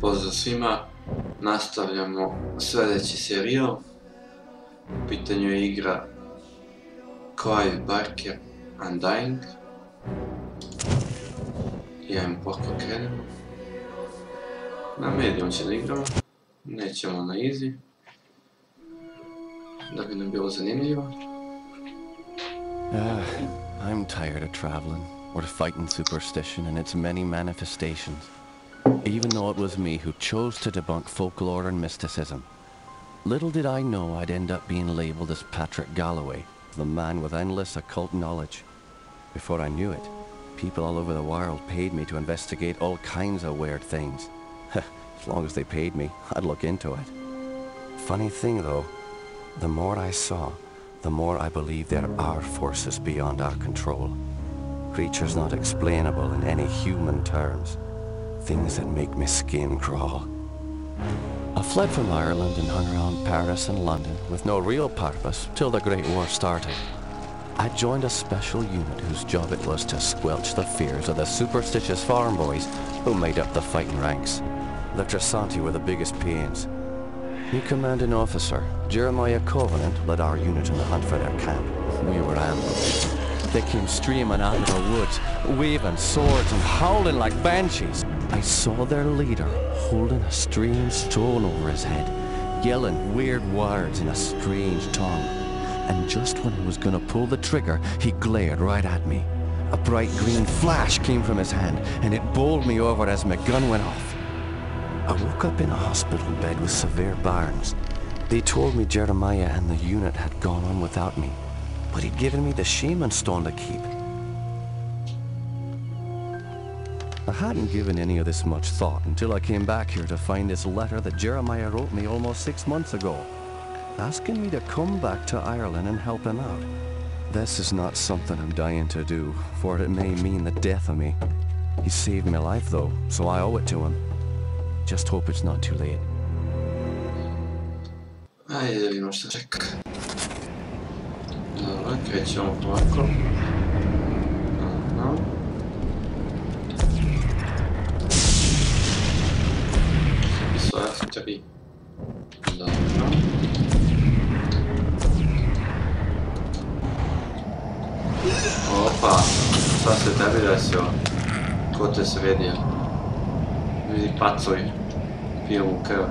Pozdrav svima, nastavljamo sljedeći serijal. U pitanju je igra Clive Undying. I ajmo polako krenemo. Na medium će da igramo, nećemo na easy, da bi nam bilo zanimljivo. I'm tired of traveling, or fighting superstition and its many manifestations. Even though it was me who chose to debunk folklore and mysticism. Little did I know I'd end up being labelled as Patrick Galloway, the man with endless occult knowledge. Before I knew it, people all over the world paid me to investigate all kinds of weird things. As long as they paid me, I'd look into it. Funny thing though, the more I saw, the more I believe there are forces beyond our control. Creatures not explainable in any human terms. Things that make my skin crawl. I fled from Ireland and hung around Paris and London with no real purpose till the Great War started. I joined a special unit whose job it was to squelch the fears of the superstitious farm boys who made up the fighting ranks. The Tresanti were the biggest pains. New commanding officer, Jeremiah Covenant, led our unit in the hunt for their camp. We were ambushed. They came streaming out of the woods, waving swords and howling like banshees. I saw their leader holding a strange stone over his head, yelling weird words in a strange tongue. And just when I was gonna pull the trigger, he glared right at me. A bright green flash came from his hand, and it bowled me over as my gun went off. I woke up in a hospital bed with severe burns. They told me Jeremiah and the unit had gone on without me, but he'd given me the shaman stone to keep. I hadn't given any of this much thought until I came back here to find this letter that Jeremiah wrote me almost 6 months ago, asking me to come back to Ireland and help him out. This is not something I'm dying to do, for it may mean the death of me. He saved my life though, so I owe it to him. Just hope it's not too late. Ajde da vidimo šta čeka. Dobro, krećemo polako. Aha. Su afteri. Dobro. Opa, šta se tebi desilo? Ko te sredio? Vidi pacovi, piju mu krv.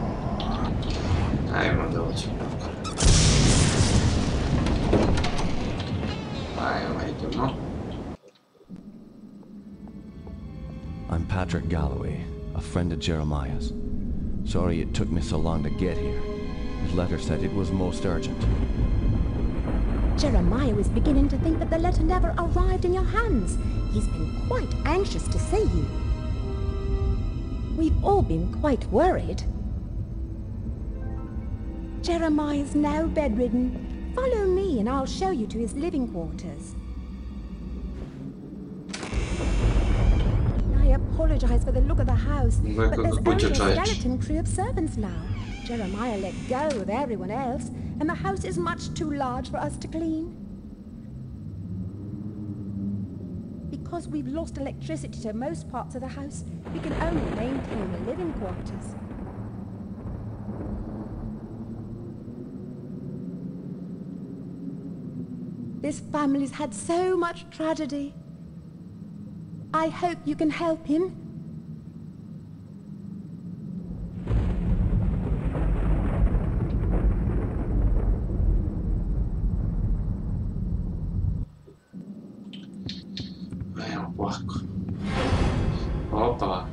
Ajmo da uđemo tako. Ajmo, idemo. I'm Patrick Galloway, a friend of Jeremiah's. Sorry it took me so long to get here. His letter said it was most urgent. Jeremiah was beginning to think that the letter never arrived in your hands. He's been quite anxious to see you. We've all been quite worried. Jeremiah's now bedridden. Follow me and I'll show you to his living quarters. I apologize for the look of the house, but there's only a skeleton crew of servants now. Jeremiah let go of everyone else, and the house is much too large for us to clean. Because we've lost electricity to most parts of the house, we can only maintain the living quarters. This family's had so much tragedy. I hope you can help him. Ajmo polako. Opa.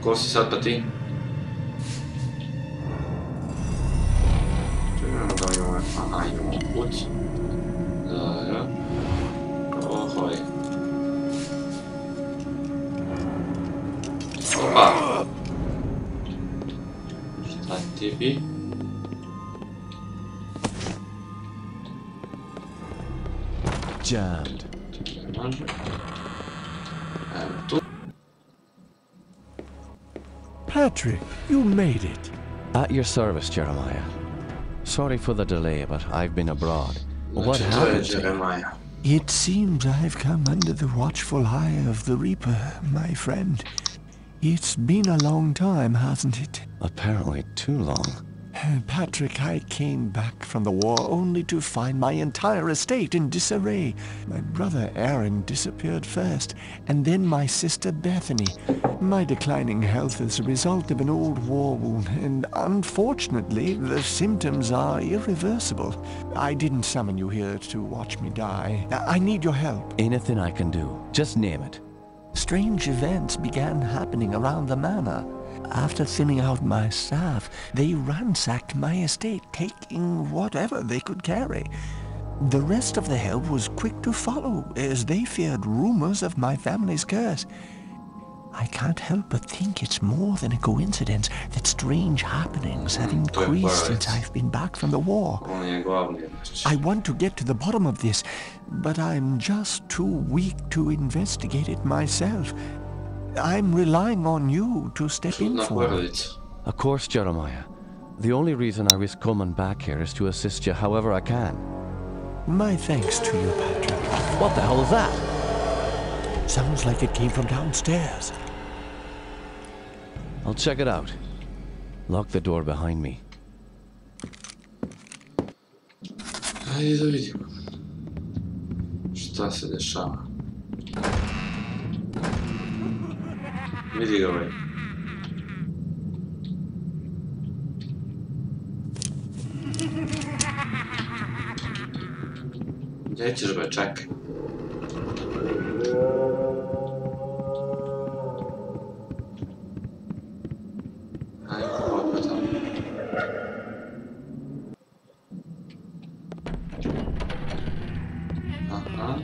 Ko si sad pa ti? Čekajmo da imamo, aha, imamo put. Dobro. Ohoj. Opa. Šta ti bi? Jammed. Ne može. Evo tu. Patrick, you made it. At your service, Jeremiah. Sorry for the delay, but I've been abroad. What Znači, to je happened to you? Jeremiah. It seems I've come under the watchful eye of the Reaper, my friend. It's been a long time, hasn't it? Apparently too long. Patrick, I came back from the war only to find my entire estate in disarray. My brother Aaron disappeared first, and then my sister Bethany. My declining health is a result of an old war wound, and unfortunately, the symptoms are irreversible. I didn't summon you here to watch me die. I need your help. Anything I can do. Just name it. Strange events began happening around the manor. After thinning out my staff, they ransacked my estate, taking whatever they could carry. The rest of the help was quick to follow, as they feared rumors of my family's curse. I can't help but think it's more than a coincidence that strange happenings have increased since I've been back from the war. I want to get to the bottom of this, but I'm just too weak to investigate it myself. I'm relying on you to step in for it. Of course, Jeremiah. The only reason I risk coming back here is to assist you however I can. My thanks to you, Patrick. What the hell is that? Sounds like it came from downstairs. I'll check it out. Lock the door behind me. Ajde da vidimo šta se dešava. Vidi ga ovaj. Gdje ćeš be, čekaj. Ajde, ovako tamo. Aha.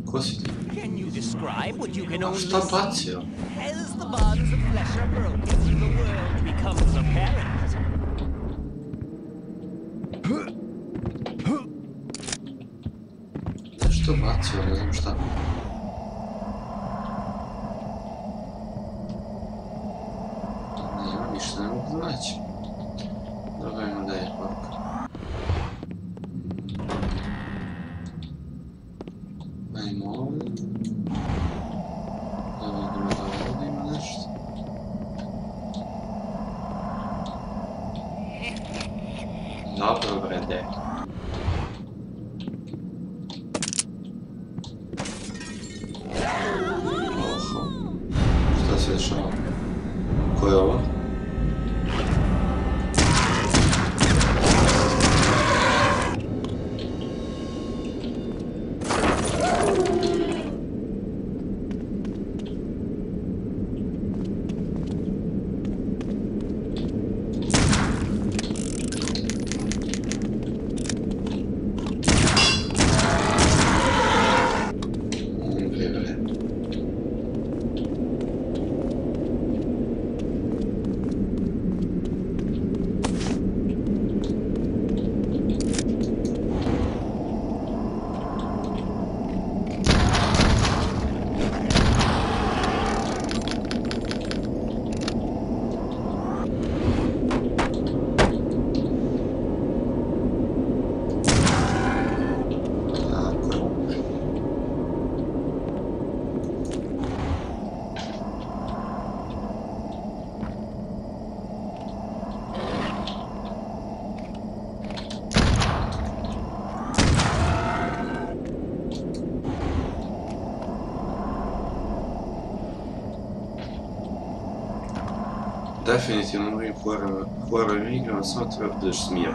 Ko si ti? Can you describe what you can A only šta see? bacio? As the bonds of flesh are broken, the world becomes apparent. Što bacio, ne znam šta. Nema ništa, ne mogu naći. Dobro, imam dalje poruk. Ajmo ovdje. Da vidimo da ovdje ima nešto. Dobro, brede. Šta se dešava? Ko je ovo? Definitivno u ovim horror igrama samo treba budeš smiren.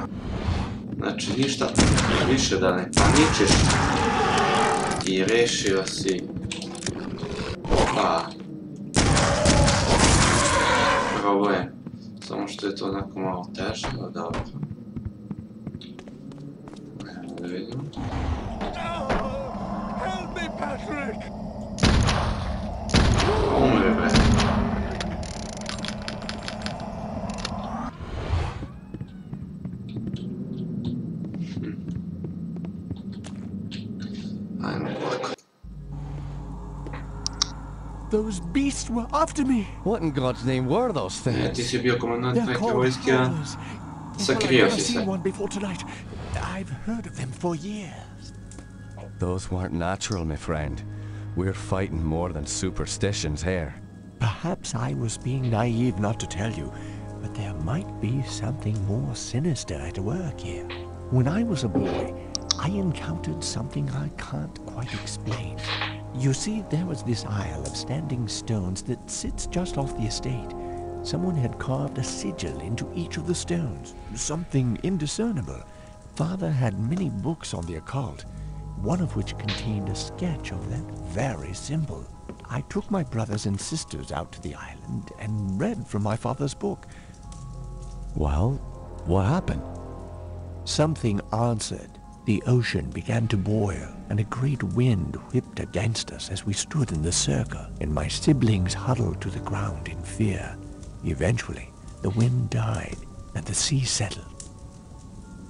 Znači ništa više da ne paničeš i rešio si problem. Samo što je to onako malo teže, ali dobro. Ajmo da vidimo. Help me, Patrick! Umre, bre. Those beasts were after me. What in God's name were those things? Ti si bio komandant They're neke called vojske, a horrors. sakrio I've si seen se. one before tonight. I've heard of them for years. Those weren't natural, my friend. We're fighting more than superstitions here. Perhaps I was being naive not to tell you, but there might be something more sinister at work here. When I was a boy, I encountered something I can't quite explain. You see, there was this isle of standing stones that sits just off the estate. Someone had carved a sigil into each of the stones, something indiscernible. Father had many books on the occult, one of which contained a sketch of that very symbol. I took my brothers and sisters out to the island and read from my father's book. Well, what happened? Something answered. The ocean began to boil, and a great wind whipped against us as we stood in the circle, and my siblings huddled to the ground in fear. Eventually, the wind died, and the sea settled.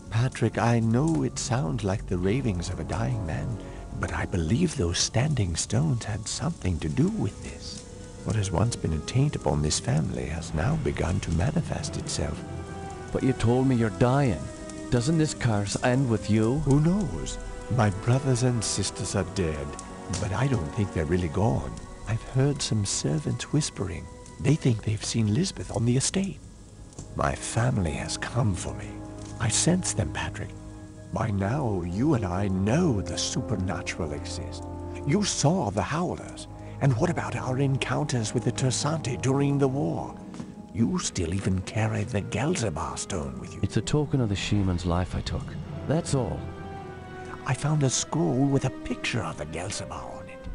Patrick, I know it sounds like the ravings of a dying man, but I believe those standing stones had something to do with this. What has once been a taint upon this family has now begun to manifest itself. But you told me you're dying. Doesn't this curse end with you? Who knows? My brothers and sisters are dead, but I don't think they're really gone. I've heard some servants whispering. They think they've seen Lisbeth on the estate. My family has come for me. I sense them, Patrick. By now, you and I know the supernatural exists. You saw the Howlers. And what about our encounters with the Tersante during the war? You still even carry the Gelzebah stone with you. It's a token of the shaman's life I took. That's all. I found a scroll with a picture of the Gelzebah on it.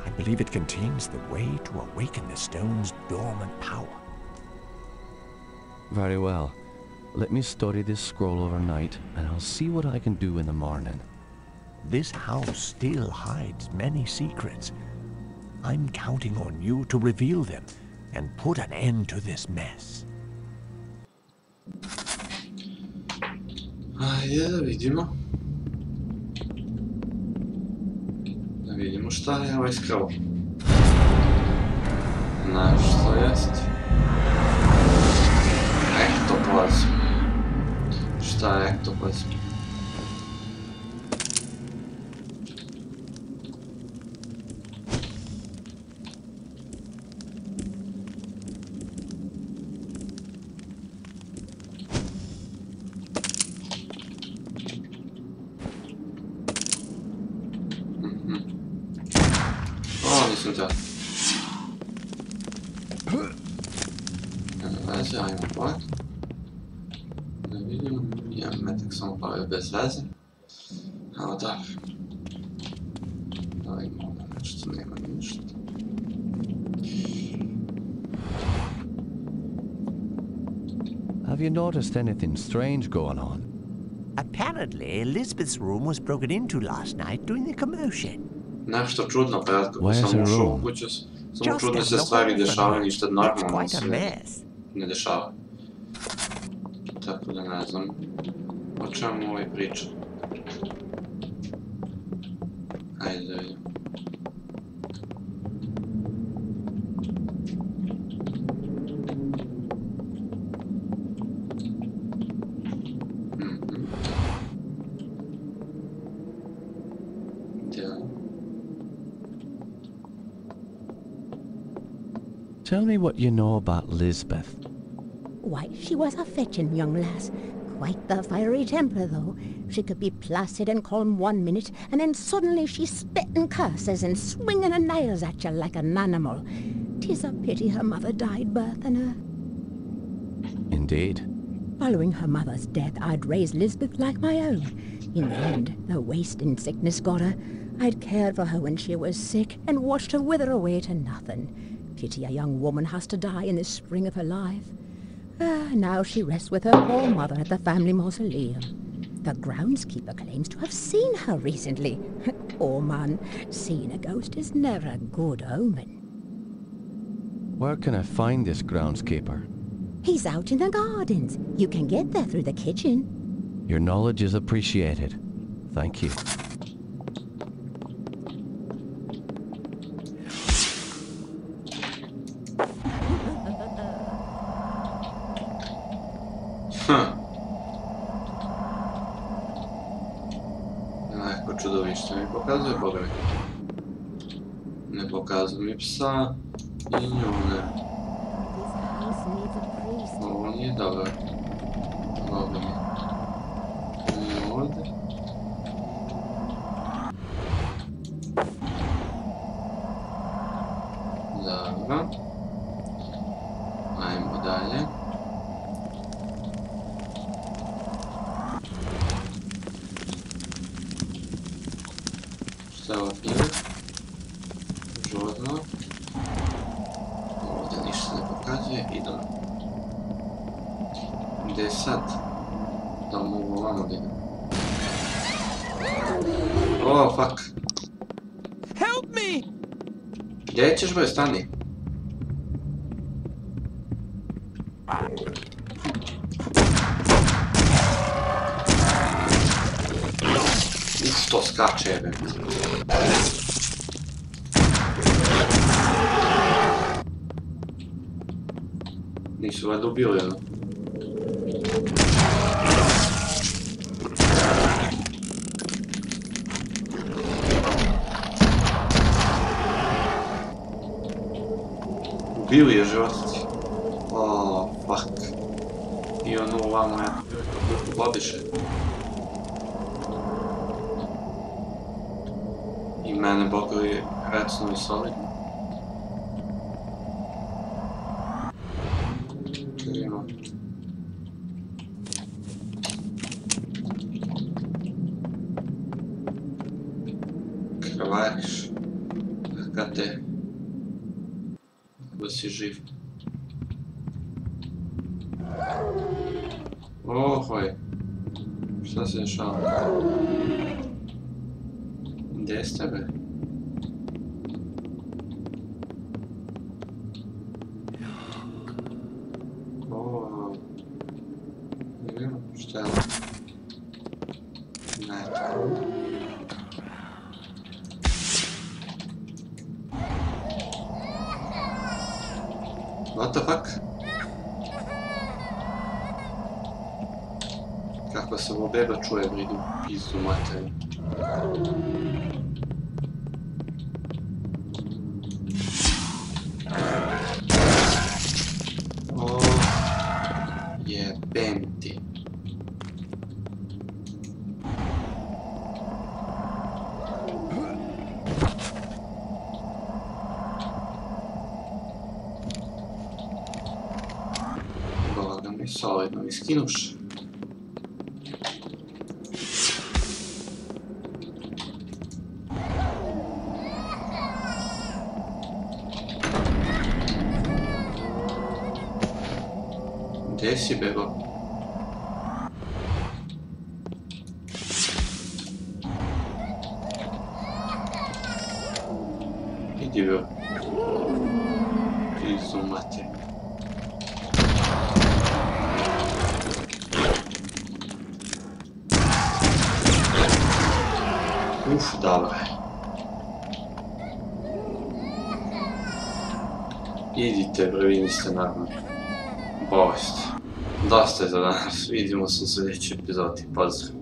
I believe it contains the way to awaken the stone's dormant power. Very well. Let me study this scroll overnight, and I'll see what I can do in the morning. This house still hides many secrets. I'm counting on you to reveal them and put an end to this mess. Ajde da vidimo. Da vidimo šta je ovaj skrov. Znaš što jest? Ektoplazm. Šta je ektoplazm? Nisam teo. Nema veze, ajmo ovak. Da vidimo, imam metak samo pavio bez veze. Evo tako. Da vidimo ovdje nešto, nema ništa. Have you noticed anything strange going on? Apparently, Elizabeth's room was broken into last night during the commotion. Nešto čudno, pa ja kako sam ušao u kuću, samo čudne se stvari dešavaju, ništa normalno se ne dešava. Tako da ne znam o čemu ovaj priča. Ajde da vidimo. Tell me what you know about Lisbeth. Why, she was a fetching young lass. Quite the fiery temper, though. She could be placid and calm one minute, and then suddenly she's spitting curses and swinging her nails at you like an animal. 'Tis a pity her mother died birthing her. Indeed. Following her mother's death, I'd raised Lisbeth like my own. In the end, the wasting sickness got her. I'd cared for her when she was sick and watched her wither away to nothing. Pity a young woman has to die in the spring of her life. Now she rests with her poor mother at the family mausoleum. The groundskeeper claims to have seen her recently. Poor man, seeing a ghost is never a good omen. Where can I find this groundskeeper? He's out in the gardens. You can get there through the kitchen. Your knowledge is appreciated. Thank you. Neko čudovište mi pokazuje, boga mi. Ne pokazuje mi psa. I njune. Ovo nije dobro. Ovo nije. I ovdje. Dobro. Ajmo dalje. Šta je ovo knjiga? Žurno. Ovdje ništa ne pokazuje. Idemo. Gdje je sad? Da mogu ovamo da idem. Oh, fuck. Help me! Gdje ćeš, bre, stani? Isto skače, jebe. Nisu valjda ubili, ono. Ubili je životici. Oh, fuck. I ono ovamo je bodiše. I mene bogovi recno i solidno. Vidimo. Krvariš. Kad te... da si živ. Ohoj. Šta se dešava? Gdje ste, be? Oooo. Vidimo, šta je ovo? Ne. What the fuck? Kako se ovo beba čuje, bridu pizdu materiju. O, jebem ti. Boga mi solidno mi skinuš. Gdje si, bebo? Idi, bebo. Pizdu mater. Uf, dobro. Idite, bre, vi niste normalni. Bolest. Dosta je za danas, vidimo se u sljedećoj epizodi, pozdrav.